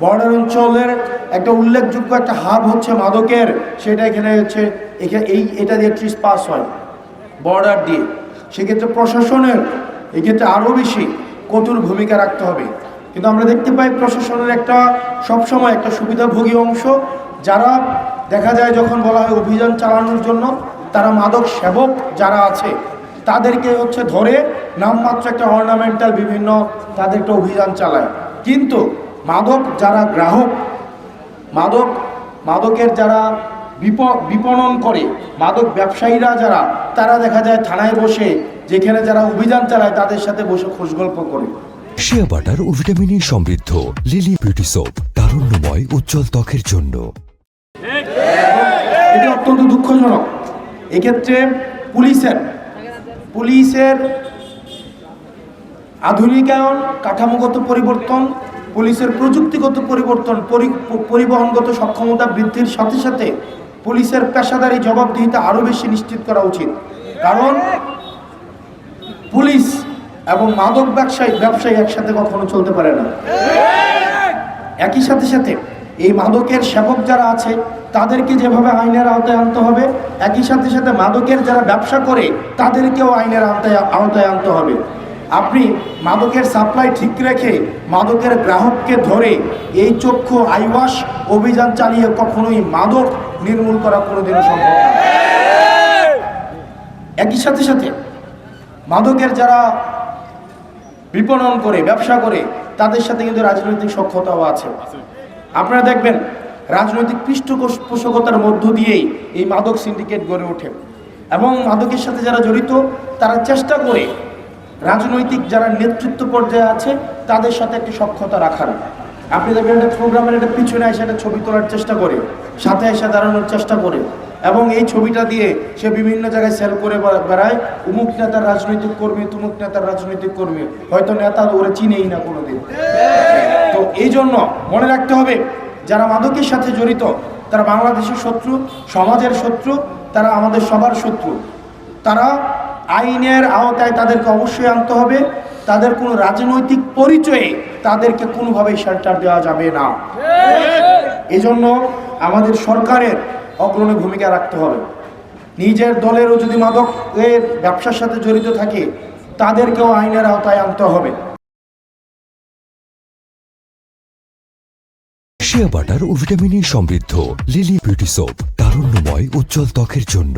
Border অঞ্চলের একটা উল্লেখযোগ্য একটা হাব হচ্ছে মাদকের, সেটা এখানে হচ্ছে এটা দিয়ে ট্রিসপাস হয় বর্ডার দিয়ে। সেক্ষেত্রে প্রশাসনের এক্ষেত্রে আরও বেশি কঠোর ভূমিকা রাখতে হবে। কিন্তু আমরা দেখতে পাই প্রশাসনের একটা সবসময় একটা সুবিধাভোগী অংশ, যারা দেখা যায় যখন বলা হয় অভিযান চালানোর জন্য, তারা মাদক সেবক যারা আছে তাদেরকে হচ্ছে ধরে নামমাত্র একটা অর্নামেন্টাল বিভিন্ন তাদেরকে অভিযান চালায়। কিন্তু মাদক যারা গ্রাহক, মাদকের যারা বিপণন করে, মাদক ব্যবসায়ীরা যারা, তারা দেখা যায় থানায় বসে যেখানে যারা অভিযান চালায় তাদের সাথে বসে খোঁজগল্প করে। শিয়া বাটার ও ভিটামিন ই সমৃদ্ধ লিলি বিউটি সোপ, তারুণ্যময় উজ্জ্বল ত্বকের জন্য। এটি অত্যন্ত দুঃখজনক। এক্ষেত্রে পুলিশের আধুনিকায়ন, কাঠামোগত পরিবর্তন, পুলিশের প্রযুক্তিগত পরিবর্তন, পরিবহনগত সক্ষমতা বৃদ্ধির সাথে সাথে পুলিশের পেশাদারি জবাবদিহিতা আরও বেশি নিশ্চিত করা উচিত। কারণ পুলিশ এবং মাদক ব্যবসায়ী একসাথে কখনো চলতে পারে না। একই সাথে সাথে এই মাদকের সেবক যারা আছে তাদেরকে যেভাবে আইনের আওতায় আনতে হবে, একই সাথে সাথে মাদকের যারা ব্যবসা করে তাদেরকেও আইনের আওতায় আনতে হবে। আপনি মাদকের সাপ্লাই ঠিক রেখে মাদকের গ্রাহককে ধরে এই চক্ষু আইওয়াশ অভিযান চালিয়ে কখনোই মাদক নির্মূল করা কোনোদিনও সম্ভব না। একই সাথে সাথে মাদকের যারা বিপণন করে, ব্যবসা করে, তাদের সাথে কিন্তু রাজনৈতিক সখ্যতাও আছে। আপনারা দেখবেন রাজনৈতিক পৃষ্ঠপোষকতার মধ্য দিয়েই এই মাদক সিন্ডিকেট গড়ে ওঠে এবং মাদকের সাথে যারা জড়িত তারা চেষ্টা করে রাজনৈতিক যারা নেতৃত্ব পর্যায়ে আছে তাদের সাথে একটি সখ্যতা রাখার। আপনি দেখবেন একটা প্রোগ্রামের একটা পিছনে এসে একটা ছবি তোলার চেষ্টা করে, সাথে এসে দাঁড়ানোর চেষ্টা করে এবং এই ছবিটা দিয়ে সে বিভিন্ন জায়গায় সেল করে বেড়ায়, অমুক নেতার রাজনৈতিক কর্মী, তুমুক নেতার রাজনৈতিক কর্মী, হয়তো নেতা ওরা চিনেই না কোনোদিন। তো এই জন্য মনে রাখতে হবে, যারা মাদকের সাথে জড়িত তারা বাংলাদেশের শত্রু, সমাজের শত্রু, তারা আমাদের সবার শত্রু। তারা আইনের আওতায় তাদেরকে অবশ্যই আনতে হবে। তাদের কোনো রাজনৈতিক পরিচয়ে তাদেরকে কোনোভাবেই শেল্টার দেওয়া যাবে না। এজন্য আমাদের সরকারের অগ্রণী ভূমিকা রাখতে হবে। নিজের দলেরও যদি মাদকের ব্যবসার সাথে জড়িত থাকে তাদেরকেও আইনের আওতায় আনতে হবে। শিয়া বাটার ও ভিটামিন ই সমৃদ্ধ লিলি বিউটি সোপ, তারুণ্যময় উজ্জ্বল ত্বকের জন্য।